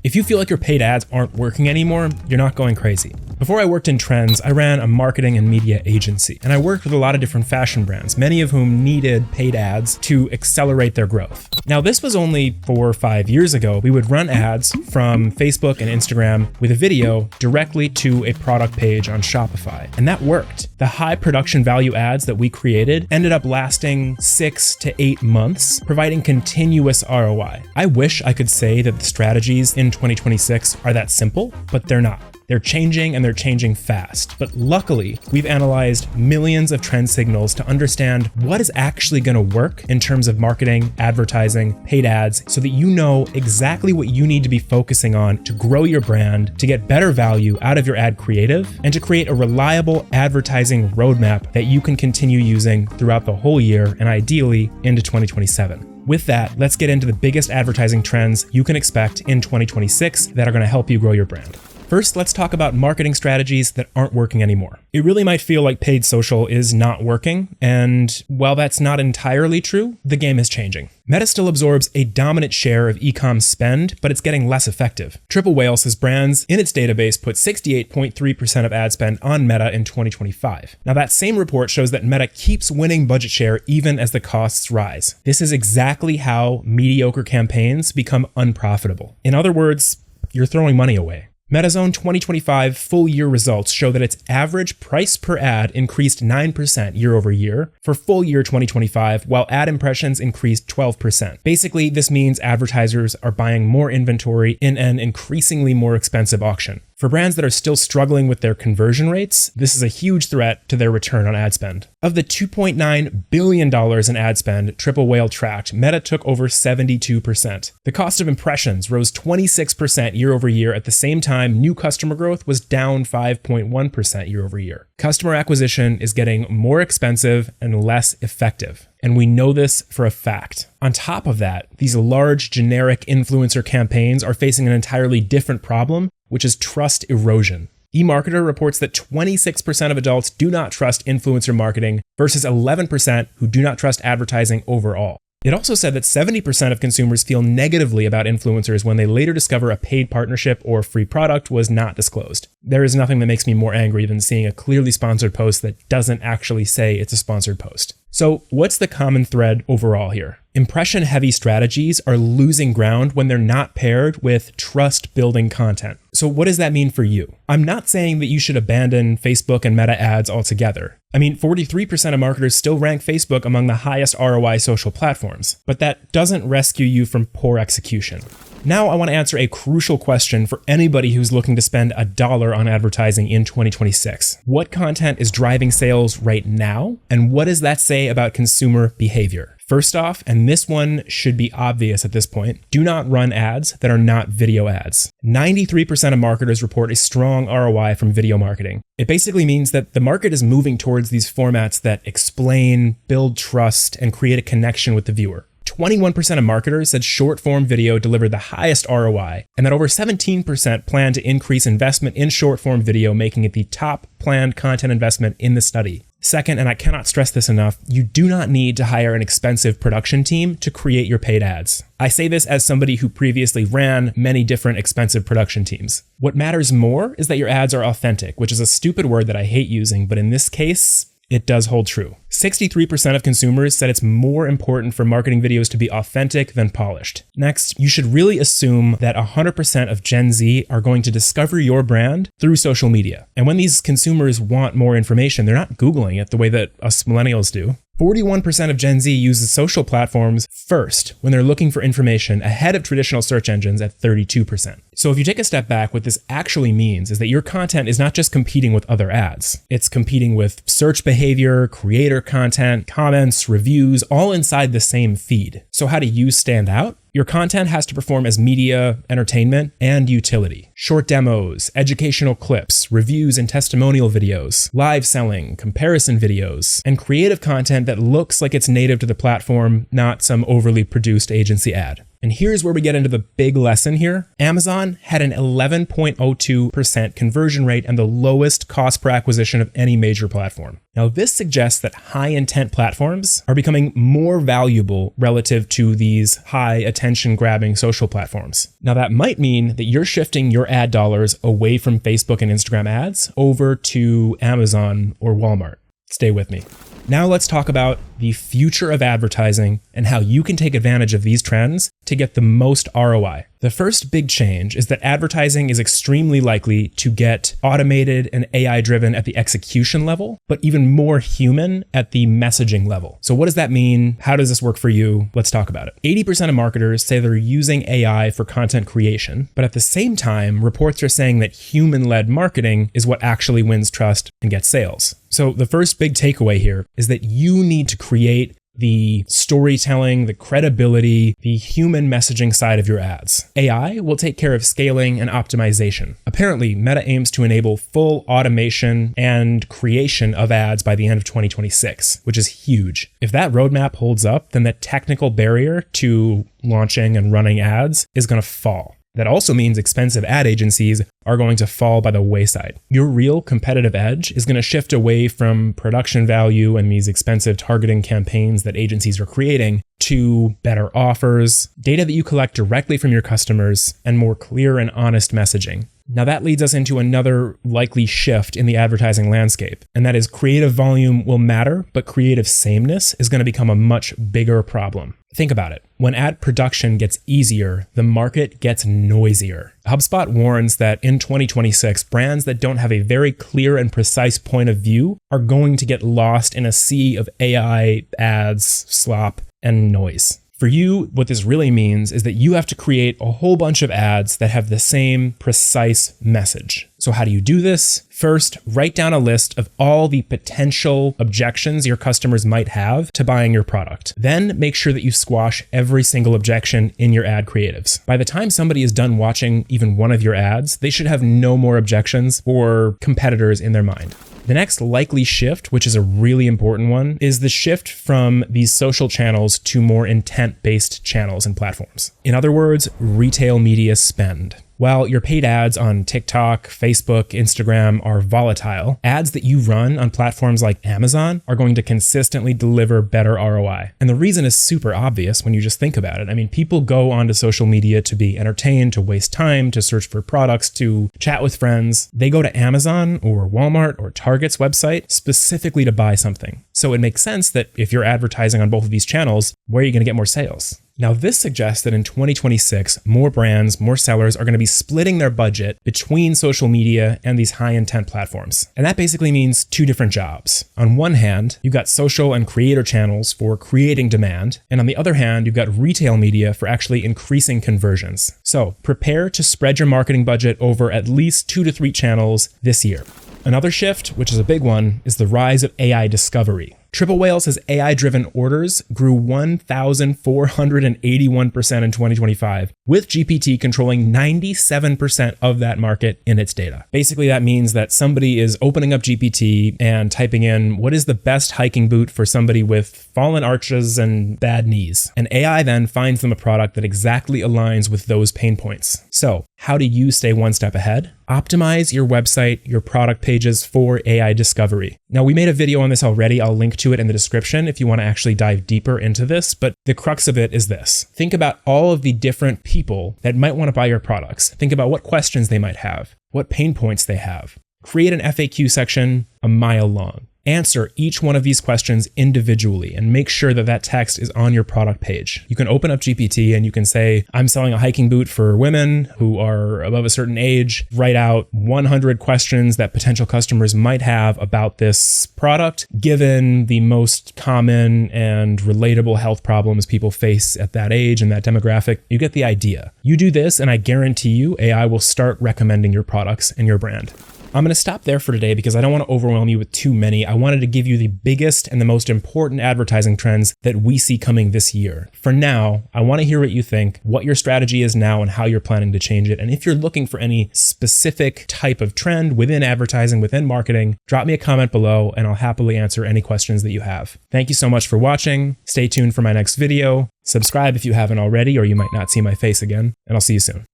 If you feel like your paid ads aren't working anymore, you're not going crazy. Before I worked in trends, I ran a marketing and media agency, and I worked with a lot of different fashion brands, many of whom needed paid ads to accelerate their growth. Now, this was only 4 or 5 years ago. We would run ads from Facebook and Instagram with a video directly to a product page on Shopify, and that worked. The high production value ads that we created ended up lasting 6 to 8 months, providing continuous ROI. I wish I could say that the strategies in 2026 are that simple, but they're not. They're changing, and they're changing fast. But luckily, we've analyzed millions of trend signals to understand what is actually going to work in terms of marketing, advertising, paid ads, so that you know exactly what you need to be focusing on to grow your brand, to get better value out of your ad creative, and to create a reliable advertising roadmap that you can continue using throughout the whole year and ideally into 2027. With that, let's get into the biggest advertising trends you can expect in 2026 that are going to help you grow your brand. First, let's talk about marketing strategies that aren't working anymore. It really might feel like paid social is not working, and while that's not entirely true, the game is changing. Meta still absorbs a dominant share of e-com spend, but it's getting less effective. Triple Whale says brands in its database put 68.3% of ad spend on Meta in 2025. Now, that same report shows that Meta keeps winning budget share even as the costs rise. This is exactly how mediocre campaigns become unprofitable. In other words, you're throwing money away. Meta's own 2025 full-year results show that its average price per ad increased 9% year over year for full year 2025, while ad impressions increased 12%. Basically, this means advertisers are buying more inventory in an increasingly more expensive auction. For brands that are still struggling with their conversion rates, this is a huge threat to their return on ad spend. Of the $2.9 billion in ad spend Triple Whale tracked, Meta took over 72%. The cost of impressions rose 26% year over year. At the same time, new customer growth was down 5.1% year over year. Customer acquisition is getting more expensive and less effective. And we know this for a fact. On top of that, these large generic influencer campaigns are facing an entirely different problem, which is trust erosion. eMarketer reports that 26% of adults do not trust influencer marketing versus 11% who do not trust advertising overall. It also said that 70% of consumers feel negatively about influencers when they later discover a paid partnership or free product was not disclosed. There is nothing that makes me more angry than seeing a clearly sponsored post that doesn't actually say it's a sponsored post. So what's the common thread overall here? Impression-heavy strategies are losing ground when they're not paired with trust-building content. So what does that mean for you? I'm not saying that you should abandon Facebook and Meta ads altogether. I mean, 43% of marketers still rank Facebook among the highest ROI social platforms, but that doesn't rescue you from poor execution. Now I want to answer a crucial question for anybody who's looking to spend $1 on advertising in 2026. What content is driving sales right now? And what does that say about consumer behavior? First off, and this one should be obvious at this point, do not run ads that are not video ads. 93% of marketers report a strong ROI from video marketing. It basically means that the market is moving towards these formats that explain, build trust, and create a connection with the viewer. 21% of marketers said short-form video delivered the highest ROI, and that over 17% plan to increase investment in short-form video, making it the top planned content investment in the study. Second, and I cannot stress this enough, you do not need to hire an expensive production team to create your paid ads. I say this as somebody who previously ran many different expensive production teams. What matters more is that your ads are authentic, which is a stupid word that I hate using, but in this case, it does hold true. 63% of consumers said it's more important for marketing videos to be authentic than polished. Next, you should really assume that 100% of Gen Z are going to discover your brand through social media. And when these consumers want more information, they're not Googling it the way that us millennials do. 41% of Gen Z uses social platforms first when they're looking for information, ahead of traditional search engines at 32%. So if you take a step back, what this actually means is that your content is not just competing with other ads. It's competing with search behavior, creator content, comments, reviews, all inside the same feed. So how do you stand out? Your content has to perform as media, entertainment, and utility. Short demos, educational clips, reviews and testimonial videos, live selling, comparison videos, and creative content that looks like it's native to the platform, not some overly produced agency ad. And here's where we get into the big lesson here. Amazon had an 11.02% conversion rate and the lowest cost per acquisition of any major platform. Now, this suggests that high intent platforms are becoming more valuable relative to these high attention grabbing social platforms. Now, that might mean that you're shifting your ad dollars away from Facebook and Instagram ads over to Amazon or Walmart. Stay with me. Now let's talk about the future of advertising and how you can take advantage of these trends to get the most ROI. The first big change is that advertising is extremely likely to get automated and AI-driven at the execution level, but even more human at the messaging level. So what does that mean? How does this work for you? Let's talk about it. 80% of marketers say they're using AI for content creation, but at the same time, reports are saying that human-led marketing is what actually wins trust and gets sales. So the first big takeaway here is that you need to create the storytelling, the credibility, the human messaging side of your ads. AI will take care of scaling and optimization. Apparently, Meta aims to enable full automation and creation of ads by the end of 2026, which is huge. If that roadmap holds up, then the technical barrier to launching and running ads is going to fall. That also means expensive ad agencies are going to fall by the wayside. Your real competitive edge is going to shift away from production value and these expensive targeting campaigns that agencies are creating to better offers, data that you collect directly from your customers, and more clear and honest messaging. Now that leads us into another likely shift in the advertising landscape, and that is creative volume will matter, but creative sameness is going to become a much bigger problem. Think about it. When ad production gets easier, the market gets noisier. HubSpot warns that in 2026, brands that don't have a very clear and precise point of view are going to get lost in a sea of AI, ads, slop, and noise. For you, what this really means is that you have to create a whole bunch of ads that have the same precise message. So how do you do this? First, write down a list of all the potential objections your customers might have to buying your product. Then make sure that you squash every single objection in your ad creatives. By the time somebody is done watching even one of your ads, they should have no more objections or competitors in their mind. The next likely shift, which is a really important one, is the shift from these social channels to more intent-based channels and platforms. In other words, retail media spend. While your paid ads on TikTok, Facebook, Instagram are volatile, ads that you run on platforms like Amazon are going to consistently deliver better ROI. And the reason is super obvious when you just think about it. I mean, people go onto social media to be entertained, to waste time, to search for products, to chat with friends. They go to Amazon or Walmart or Target's website specifically to buy something. So it makes sense that if you're advertising on both of these channels, where are you going to get more sales? Now, this suggests that in 2026, more brands, more sellers are going to be splitting their budget between social media and these high intent platforms. And that basically means two different jobs. On one hand, you've got social and creator channels for creating demand. And on the other hand, you've got retail media for actually increasing conversions. So prepare to spread your marketing budget over at least 2 to 3 channels this year. Another shift, which is a big one, is the rise of AI discovery. Triple Whale says AI-driven orders grew 1,481% in 2025, with GPT controlling 97% of that market in its data. Basically, that means that somebody is opening up GPT and typing in, what is the best hiking boot for somebody with fallen arches and bad knees? And AI then finds them a product that exactly aligns with those pain points. So, how do you stay one step ahead? Optimize your website, your product pages for AI discovery. Now, we made a video on this already. I'll link to it in the description if you want to actually dive deeper into this, but the crux of it is this. Think about all of the different people that might want to buy your products. Think about what questions they might have, what pain points they have. Create an FAQ section a mile long. Answer each one of these questions individually and make sure that that text is on your product page. You can open up GPT and you can say, I'm selling a hiking boot for women who are above a certain age. Write out 100 questions that potential customers might have about this product, given the most common and relatable health problems people face at that age and that demographic. You get the idea. You do this and I guarantee you AI will start recommending your products and your brand. I'm going to stop there for today because I don't want to overwhelm you with too many. I wanted to give you the biggest and the most important advertising trends that we see coming this year. For now, I want to hear what you think, what your strategy is now and how you're planning to change it. And if you're looking for any specific type of trend within advertising, within marketing, drop me a comment below and I'll happily answer any questions that you have. Thank you so much for watching. Stay tuned for my next video. Subscribe if you haven't already, or you might not see my face again, and I'll see you soon.